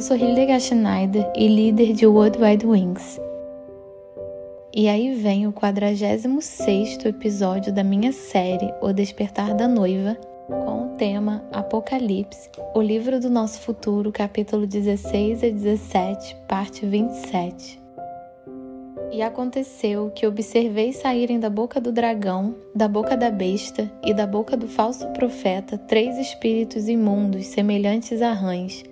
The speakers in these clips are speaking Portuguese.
Eu sou Hildegard Schneider e líder de World Wide Wings. E aí vem o 46º episódio da minha série O Despertar da Noiva, com o tema Apocalipse, o livro do nosso futuro, capítulo 16 a 17, parte 27. E aconteceu que observei saírem da boca do dragão, da boca da besta e da boca do falso profeta 3 espíritos imundos semelhantes a rãs.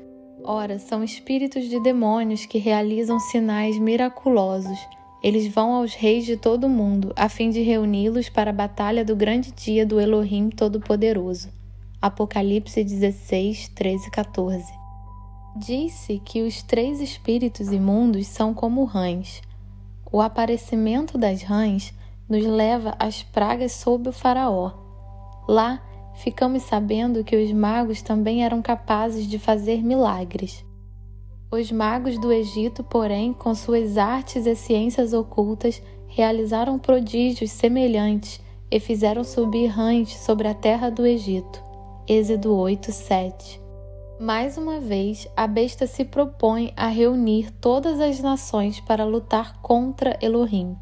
Ora, são espíritos de demônios que realizam sinais miraculosos. Eles vão aos reis de todo o mundo, a fim de reuni-los para a batalha do grande dia do Elohim Todo-Poderoso. Apocalipse 16, 13 e 14. Disse que os 3 espíritos imundos são como rãs. O aparecimento das rãs nos leva às pragas sob o faraó. Lá, ficamos sabendo que os magos também eram capazes de fazer milagres. Os magos do Egito, porém, com suas artes e ciências ocultas, realizaram prodígios semelhantes e fizeram subir rãs sobre a terra do Egito. Êxodo 8, 7. Mais uma vez, a besta se propõe a reunir todas as nações para lutar contra Elohim.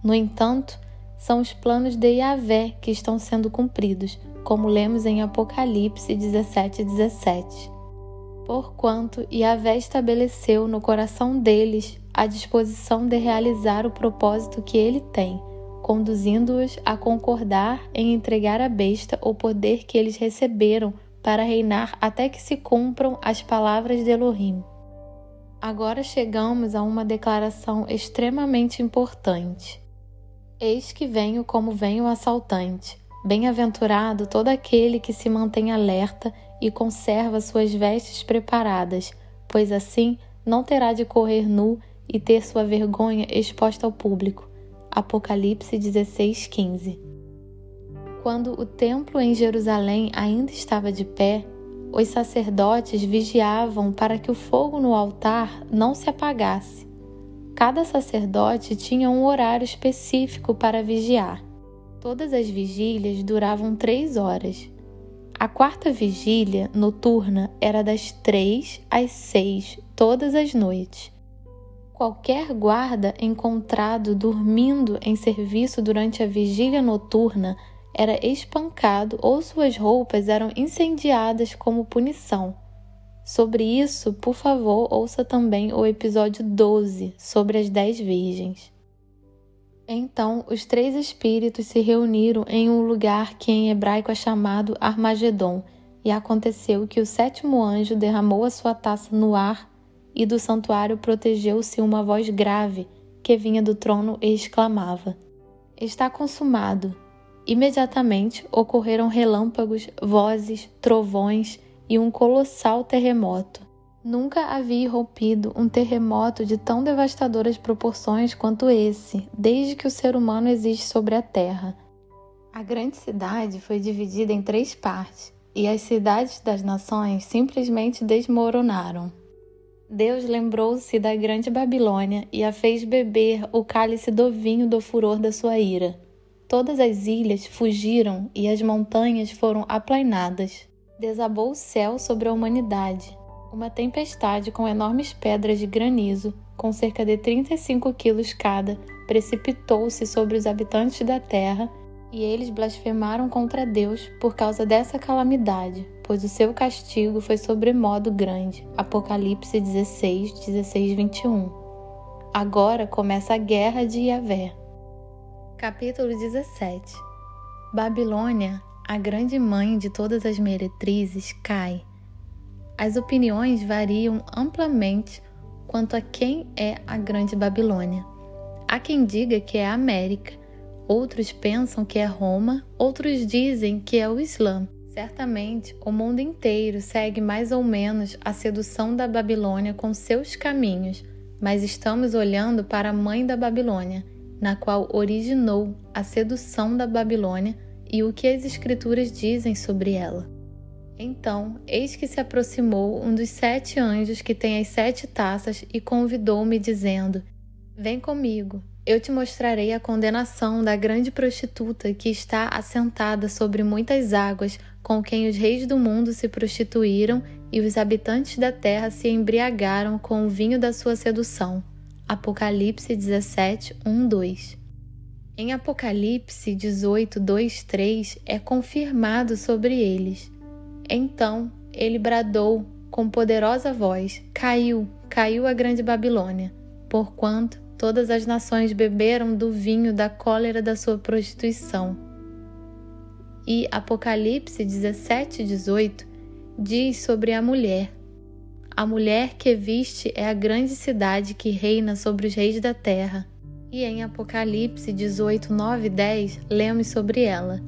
No entanto, são os planos de Yahvé que estão sendo cumpridos, como lemos em Apocalipse 17, 17. Porquanto Yahvé estabeleceu no coração deles a disposição de realizar o propósito que ele tem, conduzindo-os a concordar em entregar à besta o poder que eles receberam para reinar até que se cumpram as palavras de Elohim. Agora chegamos a uma declaração extremamente importante. Eis que venho como vem o assaltante. Bem-aventurado todo aquele que se mantém alerta e conserva suas vestes preparadas, pois assim não terá de correr nu e ter sua vergonha exposta ao público. Apocalipse 16, 15. Quando o templo em Jerusalém ainda estava de pé, os sacerdotes vigiavam para que o fogo no altar não se apagasse. Cada sacerdote tinha um horário específico para vigiar. Todas as vigílias duravam 3 horas. A 4ª vigília, noturna, era das 3 às 6, todas as noites. Qualquer guarda encontrado dormindo em serviço durante a vigília noturna era espancado ou suas roupas eram incendiadas como punição. Sobre isso, por favor, ouça também o episódio 12, sobre as 10 virgens. Então, os 3 espíritos se reuniram em um lugar que em hebraico é chamado Armagedon, e aconteceu que o 7º anjo derramou a sua taça no ar, e do santuário protegeu-se uma voz grave, que vinha do trono e exclamava: "Está consumado." Imediatamente ocorreram relâmpagos, vozes, trovões e um colossal terremoto. Nunca havia irrompido um terremoto de tão devastadoras proporções quanto esse, desde que o ser humano existe sobre a Terra. A grande cidade foi dividida em 3 partes, e as cidades das nações simplesmente desmoronaram. Deus lembrou-se da grande Babilônia e a fez beber o cálice do vinho do furor da sua ira. Todas as ilhas fugiram e as montanhas foram aplainadas. Desabou o céu sobre a humanidade. Uma tempestade com enormes pedras de granizo, com cerca de 35 quilos cada, precipitou-se sobre os habitantes da terra, e eles blasfemaram contra Deus por causa dessa calamidade, pois o seu castigo foi sobremodo grande. Apocalipse 16, 16, 21. Agora começa a guerra de Yahvé. Capítulo 17. Babilônia, a grande mãe de todas as meretrizes, cai. As opiniões variam amplamente quanto a quem é a grande Babilônia. Há quem diga que é a América, outros pensam que é Roma, outros dizem que é o Islã. Certamente, o mundo inteiro segue mais ou menos a sedução da Babilônia com seus caminhos, mas estamos olhando para a mãe da Babilônia, na qual originou a sedução da Babilônia e o que as Escrituras dizem sobre ela. Então, eis que se aproximou um dos 7 anjos que tem as 7 taças e convidou-me, dizendo: "Vem comigo, eu te mostrarei a condenação da grande prostituta que está assentada sobre muitas águas, com quem os reis do mundo se prostituíram e os habitantes da terra se embriagaram com o vinho da sua sedução. Apocalipse 17, 1, 2. Em Apocalipse 18, 2, 3 é confirmado sobre eles. Então ele bradou com poderosa voz: caiu a grande Babilônia, porquanto todas as nações beberam do vinho da cólera da sua prostituição. E Apocalipse 17, 18 diz sobre a mulher que viste é a grande cidade que reina sobre os reis da terra. E em Apocalipse 18, 9 e 10, lemos sobre ela: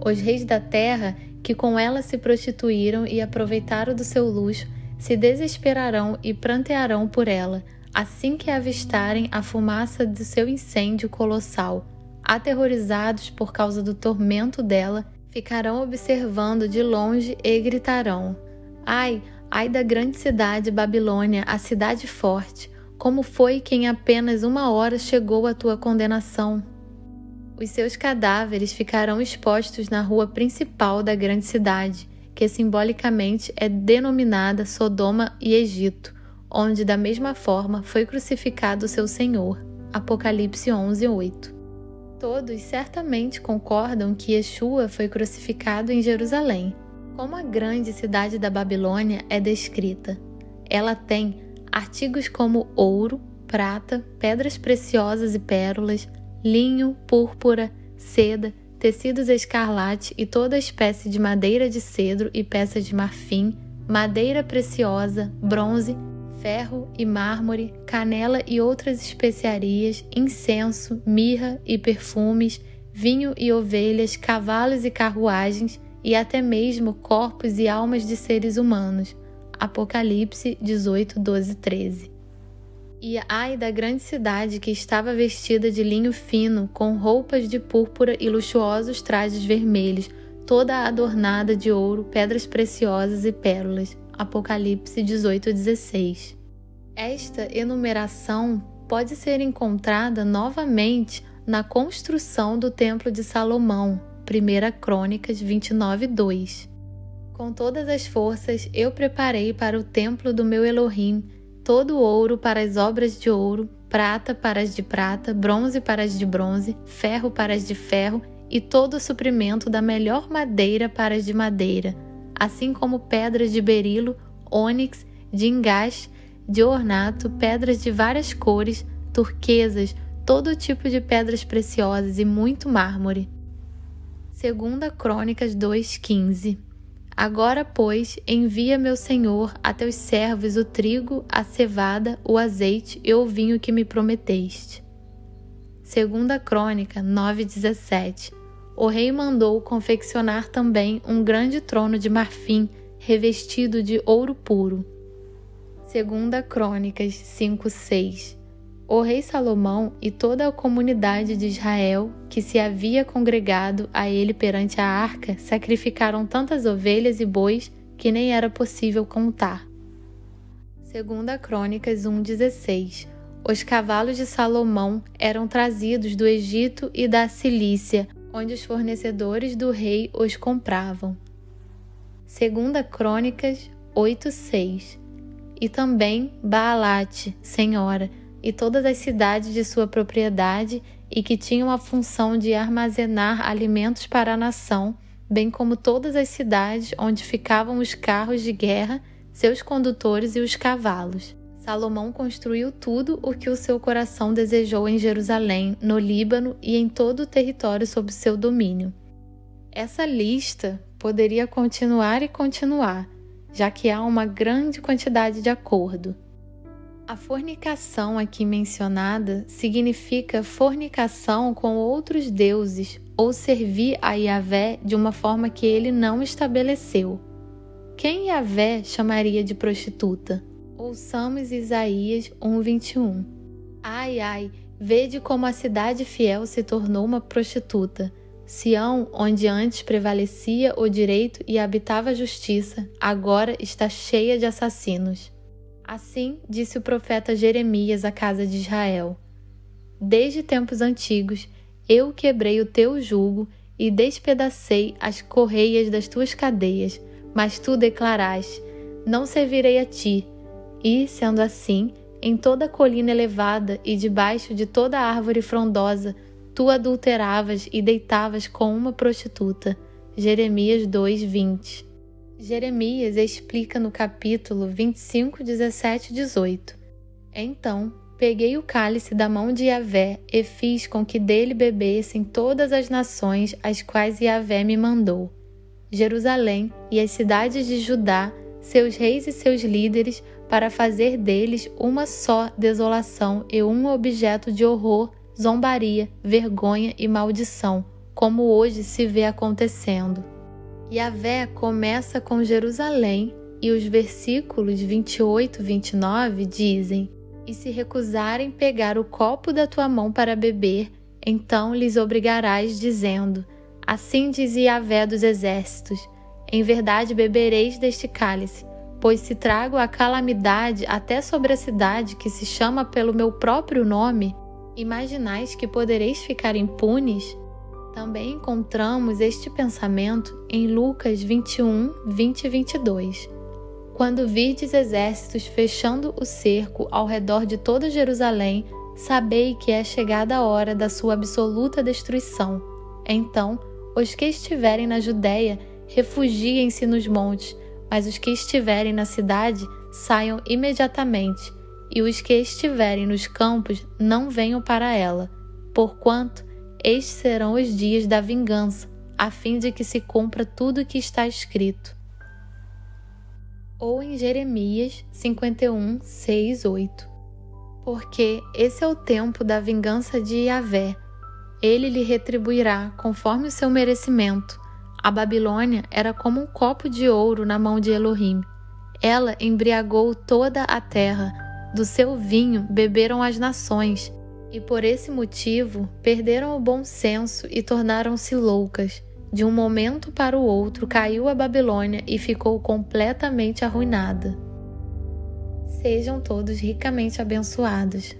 os reis da terra que com ela se prostituíram e aproveitaram do seu luxo, se desesperarão e prantearão por ela, assim que avistarem a fumaça do seu incêndio colossal. Aterrorizados por causa do tormento dela, ficarão observando de longe e gritarão: ai, ai da grande cidade Babilônia, a cidade forte! Como foi que em apenas 1 hora chegou a tua condenação? Os seus cadáveres ficarão expostos na rua principal da grande cidade, que simbolicamente é denominada Sodoma e Egito, onde da mesma forma foi crucificado seu Senhor. Apocalipse 11, 8. Todos certamente concordam que Yeshua foi crucificado em Jerusalém. Como a grande cidade da Babilônia é descrita? Ela tem artigos como ouro, prata, pedras preciosas e pérolas, linho, púrpura, seda, tecidos escarlate e toda espécie de madeira de cedro e peças de marfim, madeira preciosa, bronze, ferro e mármore, canela e outras especiarias, incenso, mirra e perfumes, vinho e ovelhas, cavalos e carruagens e até mesmo corpos e almas de seres humanos. Apocalipse 18, 12, 13. E ai da grande cidade que estava vestida de linho fino, com roupas de púrpura e luxuosos trajes vermelhos, toda adornada de ouro, pedras preciosas e pérolas. Apocalipse 18, 16. Esta enumeração pode ser encontrada novamente na construção do Templo de Salomão, 1 Crônicas 29, 2. Com todas as forças eu preparei para o templo do meu Elohim todo o ouro para as obras de ouro, prata para as de prata, bronze para as de bronze, ferro para as de ferro e todo o suprimento da melhor madeira para as de madeira, assim como pedras de berilo, ônix, de engaste, de ornato, pedras de várias cores, turquesas, todo tipo de pedras preciosas e muito mármore. 2 Crônicas 2:15. Agora, pois, envia meu Senhor a teus servos o trigo, a cevada, o azeite e o vinho que me prometeste. 2 Crônica 9:17. O rei mandou confeccionar também um grande trono de marfim, revestido de ouro puro. 2 Crônicas 5:6. O rei Salomão e toda a comunidade de Israel, que se havia congregado a ele perante a arca, sacrificaram tantas ovelhas e bois que nem era possível contar. 2 Crônicas 1:16. Os cavalos de Salomão eram trazidos do Egito e da Cilícia, onde os fornecedores do rei os compravam. 2 Crônicas 8:6. E também Baalate, senhora, e todas as cidades de sua propriedade e que tinham a função de armazenar alimentos para a nação, bem como todas as cidades onde ficavam os carros de guerra, seus condutores e os cavalos. Salomão construiu tudo o que o seu coração desejou em Jerusalém, no Líbano e em todo o território sob seu domínio. Essa lista poderia continuar e continuar, já que há uma grande quantidade de acordo. A fornicação aqui mencionada significa fornicação com outros deuses ou servir a Yahvé de uma forma que ele não estabeleceu. Quem Yahvé chamaria de prostituta? Ouçamos Isaías 1:21. Ai, ai, vede como a cidade fiel se tornou uma prostituta. Sião, onde antes prevalecia o direito e habitava a justiça, agora está cheia de assassinos. Assim disse o profeta Jeremias à casa de Israel: desde tempos antigos eu quebrei o teu jugo e despedacei as correias das tuas cadeias, mas tu declaraste: não servirei a ti. E, sendo assim, em toda colina elevada e debaixo de toda árvore frondosa, tu adulteravas e deitavas com uma prostituta. Jeremias 2:20. Jeremias explica no capítulo 25, 17 e 18. Então, peguei o cálice da mão de Yahvé e fiz com que dele bebessem todas as nações às quais Yahvé me mandou. Jerusalém e as cidades de Judá, seus reis e seus líderes, para fazer deles uma só desolação e um objeto de horror, zombaria, vergonha e maldição, como hoje se vê acontecendo. Yahvé começa com Jerusalém e os versículos 28 e 29 dizem: E se recusarem pegar o copo da tua mão para beber, então lhes obrigarás, dizendo: Assim diz Yahvé dos exércitos: Em verdade bebereis deste cálice, pois se trago a calamidade até sobre a cidade que se chama pelo meu próprio nome, imaginais que podereis ficar impunes? Também encontramos este pensamento em Lucas 21, 20 e 22. Quando virdes exércitos fechando o cerco ao redor de toda Jerusalém, sabei que é chegada a hora da sua absoluta destruição. Então, os que estiverem na Judéia, refugiem-se nos montes, mas os que estiverem na cidade, saiam imediatamente, e os que estiverem nos campos, não venham para ela, porquanto estes serão os dias da vingança, a fim de que se cumpra tudo o que está escrito. Ou em Jeremias 51, 6, 8. Porque esse é o tempo da vingança de Yahvé. Ele lhe retribuirá conforme o seu merecimento. A Babilônia era como um copo de ouro na mão de Elohim. Ela embriagou toda a terra. Do seu vinho beberam as nações. E por esse motivo perderam o bom senso e tornaram-se loucas. De um momento para o outro caiu a Babilônia e ficou completamente arruinada. Sejam todos ricamente abençoados.